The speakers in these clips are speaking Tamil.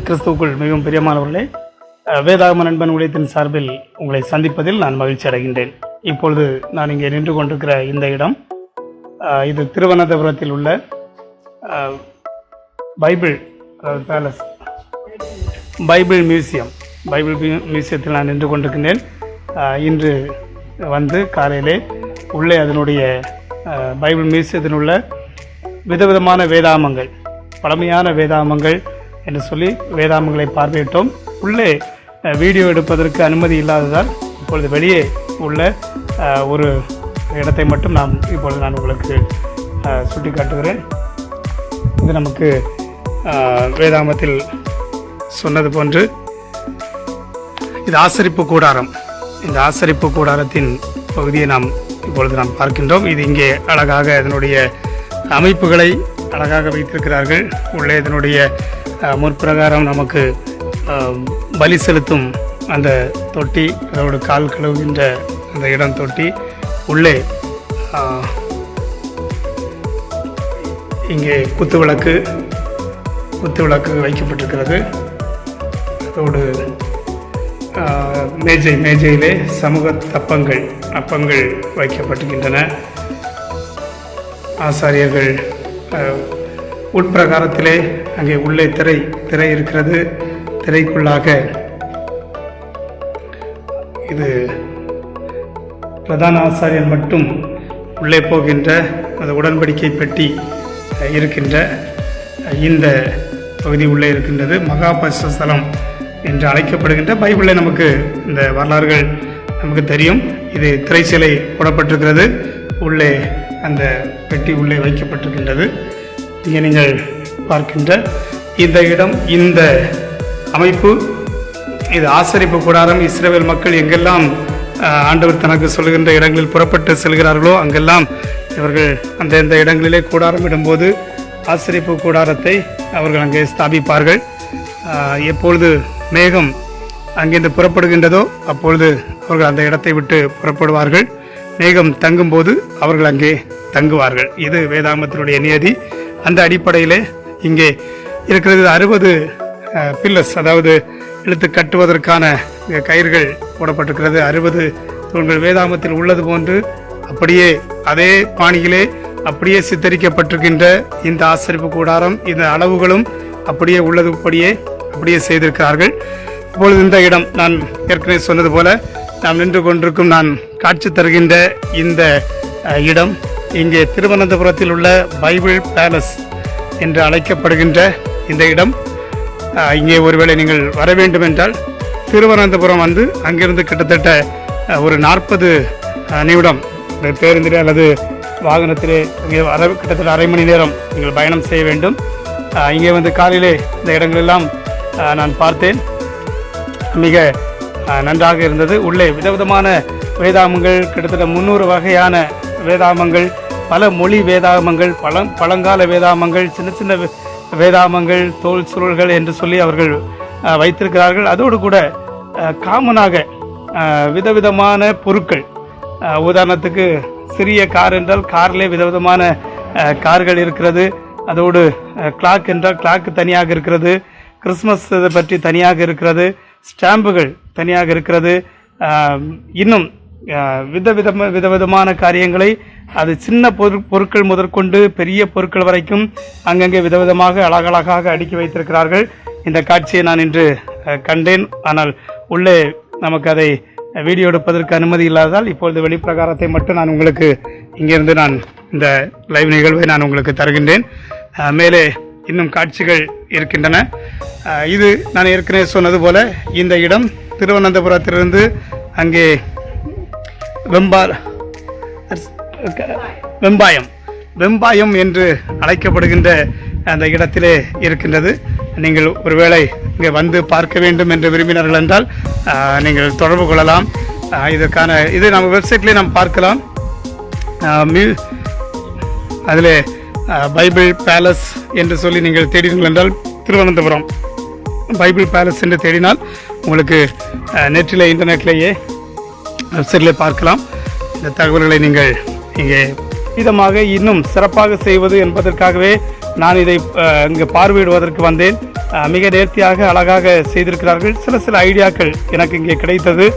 கிறிஸ்துவுக்குள் மிகவும் பிரியமானவர்களே, வேதாகம நண்பன் ஊழியத்தின் சார்பில் உங்களை சந்திப்பதில் நான் மகிழ்ச்சி அடைகின்றேன். இப்பொழுது நான் இங்கே நின்று கொண்டிருக்கிற இந்த இடம், இது திருவனந்தபுரத்தில் உள்ள பைபிள் பேலஸ், பைபிள் மியூசியத்தில் நான் நின்று கொண்டிருக்கின்றேன். இன்று வந்து காலையிலே உள்ளே அதனுடைய பைபிள் மியூசியத்தில் உள்ள விதவிதமான வேதாகமங்கள், பழமையான வேதாகமங்கள் என்று சொல்லி வேதாகமங்களை பார்வையிட்டோம். உள்ளே வீடியோ எடுப்பதற்கு அனுமதி இல்லாததால் இப்பொழுது வெளியே உள்ள ஒரு இடத்தை மட்டும் நான் உங்களுக்கு சுட்டி காட்டுகிறேன். இது நமக்கு வேதாகமத்தில் சொன்னது போன்று இது ஆசரிப்பு கூடாரம். இந்த ஆசரிப்பு கூடாரத்தின் பகுதியை இப்பொழுது நாம் பார்க்கின்றோம். இது இங்கே அழகாக இதனுடைய அமைப்புகளை அழகாக வைத்திருக்கிறார்கள். உள்ளே இதனுடைய முற்பிரகாரம் நமக்கு பலி செலுத்தும் அந்த தொட்டி, அதோடு கால் கழுவுகின்ற அந்த இடம் தொட்டி, உள்ளே இங்கே குத்துவிளக்கு வைக்கப்பட்டிருக்கிறது. அதோடு மேஜையிலே சமூக அப்பங்கள் வைக்கப்பட்டிருக்கின்றன. ஆசாரியர்கள் உட்பிரகாரத்திலே அங்கே உள்ளே திரை இருக்கிறது. திரைக்குள்ளாக இது பிரதான ஆசாரியன் மட்டும் உள்ளே போகின்ற அந்த உடன்படிக்கை பெட்டி இருக்கின்ற இந்த பகுதி உள்ளே இருக்கின்றது. மகா பரிசுத்த ஸ்தலம் என்று அழைக்கப்படுகின்ற பைபிளில் நமக்கு இந்த வரலாறுகள் நமக்கு தெரியும். இது திரைச்சீலை போடப்பட்டிருக்கிறது. உள்ளே அந்த பெட்டி உள்ளே வைக்கப்பட்டிருக்கின்றது. இங்கே நீங்கள் பார்க்கின்ற இந்த இடம், இந்த அமைப்பு, இது ஆசரிப்பு கூடாரம். இஸ்ரவேல் மக்கள் எங்கெல்லாம் ஆண்டவர் தனக்கு சொல்லுகின்ற இடங்களில் புறப்பட்டு செல்கிறார்களோ அங்கெல்லாம் இவர்கள் அந்த இடங்களிலே கூடாரம் இடும்போது ஆசரிப்பு கூடாரத்தை அவர்கள் அங்கே ஸ்தாபிப்பார்கள். எப்பொழுது மேகம் அங்கிருந்து புறப்படுகின்றதோ அப்பொழுது அவர்கள் அந்த இடத்தை விட்டு புறப்படுவார்கள். மேகம் தங்கும்போது அவர்கள் அங்கே தங்குவார்கள். இது வேதாகமத்தினுடைய நியதி. அந்த அடிப்படையிலே இங்கே இருக்கிறது 60 பில்லர்ஸ், அதாவது இழுத்து கட்டுவதற்கான கயிறுகள் போடப்பட்டிருக்கிறது. 60 தூண்கள் வேதாகமத்தில் உள்ளது போன்று அப்படியே அதே பாணியிலே அப்படியே சித்தரிக்கப்பட்டிருக்கின்ற இந்த ஆசரிப்பு கூடாரம், இந்த அளவுகளும் அப்படியே அப்படியே செய்திருக்கிறார்கள். இப்பொழுது இந்த இடம், நான் ஏற்கனவே சொன்னது போல நாம் நின்று கொண்டிருக்கும், நான் காட்சி தருகின்ற இந்த இடம் இங்கே திருவனந்தபுரத்தில் உள்ள பைபிள் பேலஸ் என்று அழைக்கப்படுகின்ற இந்த இடம். இங்கே ஒருவேளை நீங்கள் வர வேண்டும் என்றால் திருவனந்தபுரம் வந்து அங்கிருந்து கிட்டத்தட்ட ஒரு 40 நிமிடம் பேருந்திலே அல்லது வாகனத்திலே இங்கே கிட்டத்தட்ட அரை மணி நேரம் நீங்கள் பயணம் செய்ய வேண்டும். இங்கே வந்து காலையிலே இந்த இடங்களெல்லாம் நான் பார்த்தேன். மிக நன்றாக இருந்தது. உள்ளே விதவிதமான வேதாகமங்கள், கிட்டத்தட்ட 300 வகையான வேதாகமங்கள், பல மொழி வேதாகமங்கள், பழங்கால வேதாகமங்கள், சின்ன சின்ன வேதாகமங்கள், தோல் சுருள்கள் என்று சொல்லி அவர்கள் வைத்திருக்கிறார்கள். அதோடு கூட காமனாக விதவிதமான பொருட்கள், உதாரணத்துக்கு சிறிய கார் என்றால் காரிலே விதவிதமான கார்கள் இருக்கிறது. அதோடு கிளாக் என்றால் கிளாக் தனியாக இருக்கிறது. கிறிஸ்மஸ் பற்றி தனியாக இருக்கிறது. ஸ்டாம்புகள் தனியாக இருக்கிறது. இன்னும் விதவிதமான காரியங்களை, அது சின்ன பொருட்கள் முதற்கொண்டு பெரிய பொருட்கள் வரைக்கும் அங்கங்கே விதவிதமாக அழகழகாக அடுக்கி வைத்திருக்கிறார்கள். இந்த காட்சியை நான் இன்று கண்டேன். ஆனால் உள்ளே நமக்கு அதை வீடியோ எடுப்பதற்கு அனுமதி இல்லாததால் இப்பொழுது வெளிப்பிரகாரத்தை மட்டும் நான் உங்களுக்கு இங்கிருந்து இந்த லைவ் நிகழ்வை நான் உங்களுக்கு தருகின்றேன். மேலே இன்னும் காட்சிகள் இருக்கின்றன. இது நான் ஏற்கனவே சொன்னது போல இந்த இடம் திருவனந்தபுரத்திலிருந்து அங்கே வெம்பாயம் என்று அழைக்கப்படுகின்ற அந்த இடத்திலே இருக்கின்றது. நீங்கள் ஒருவேளை இங்கே வந்து பார்க்க வேண்டும் என்று விரும்பினார்கள் என்றால் நீங்கள் தொடர்பு கொள்ளலாம். இது நம்ம வெப்சைட்லேயே நாம் பார்க்கலாம். அதில் பைபிள் பேலஸ் என்று சொல்லி நீங்கள் தேடினீர்கள் என்றால் திருவனந்தபுரம் பைபிள் பேலஸ் என்று தேடினால் உங்களுக்கு இன்டர்நெட்லேயே வெப்சைட்லேயே பார்க்கலாம். இந்த தகவல்களை நீங்கள் இங்கே விதமாக இன்னும் சிறப்பாக செய்வது என்பதற்காகவே நான் இதை இங்கு பார்வையிடுவதற்கு வந்தேன். மிக நேர்த்தியாக அழகாக செய்திருக்கிறார்கள். சில ஐடியாக்கள் எனக்கு இங்கே கிடைத்தது.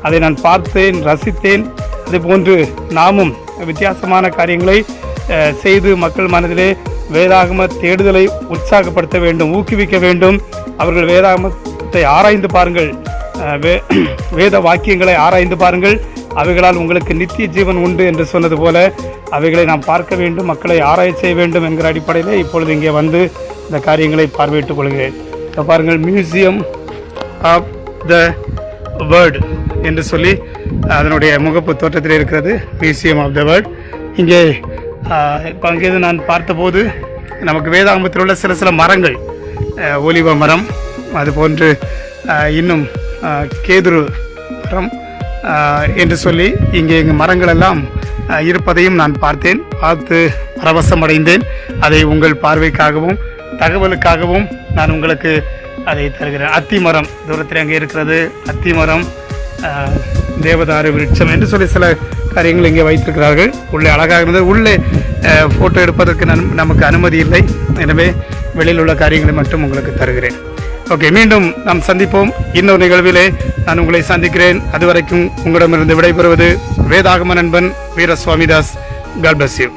அதை நான் பார்த்தேன், ரசித்தேன். அதுபோன்று நாமும் வித்தியாசமான காரியங்களை செய்து மக்கள் மனதிலே வேதாகம தேடுதலை உற்சாகப்படுத்த வேண்டும், ஊக்குவிக்க வேண்டும். அவர்கள் வேதாகமத்தை ஆராய்ந்து பாருங்கள், வேத வாக்கியங்களை ஆராய்ந்து பாருங்கள், அவைகளால் உங்களுக்கு நித்திய ஜீவன் உண்டு என்று சொன்னது போல அவைகளை நாம் பார்க்க வேண்டும், மக்களை ஆராய்ச்சி செய்ய வேண்டும் என்கிற அடிப்படையில் இப்பொழுது இங்கே வந்து இந்த காரியங்களை பார்வையிட்டுக் கொள்கிறேன். பாருங்கள், மியூசியம் ஆஃப் த வேர்ட் என்று சொல்லி அதனுடைய முகப்பு தோற்றத்தில் இருக்கிறது. Museum of the world. இங்கே இப்போ அங்கேருந்து நான் பார்த்தபோது நமக்கு வேதாகமத்தில் உள்ள சில மரங்கள், ஒலிவ மரம், அதுபோன்று இன்னும் கேதுரு மரம் என்று சொல்லி இங்கே மரங்கள் எல்லாம் இருப்பதையும் நான் பார்த்து பரவசம் அடைந்தேன். அதை உங்கள் பார்வைக்காகவும் தகவலுக்காகவும் நான் உங்களுக்கு அதை தருகிறேன். அத்தி மரம் தூரத்தில் அங்கே இருக்கிறது. அத்தி மரம், தேவதாரு விருட்சம் என்று சொல்லி சில காரியங்கள் இங்கே வைத்திருக்கிறார்கள். உள்ளே அழகாக இருந்தது. உள்ளே ஃபோட்டோ எடுப்பதற்கு நமக்கு அனுமதி இல்லை. எனவே வெளியில் உள்ள காரியங்களை மட்டும் உங்களுக்கு தருகிறேன். ஓகே, மீண்டும் நாம் சந்திப்போம். இன்னொரு நிகழ்விலே நான் உங்களை சந்திக்கிறேன். அதுவரைக்கும் உங்களிடமிருந்து விடைபெறுவது வேதாகம நண்பன் வீரசுவாமிதாஸ். God bless you.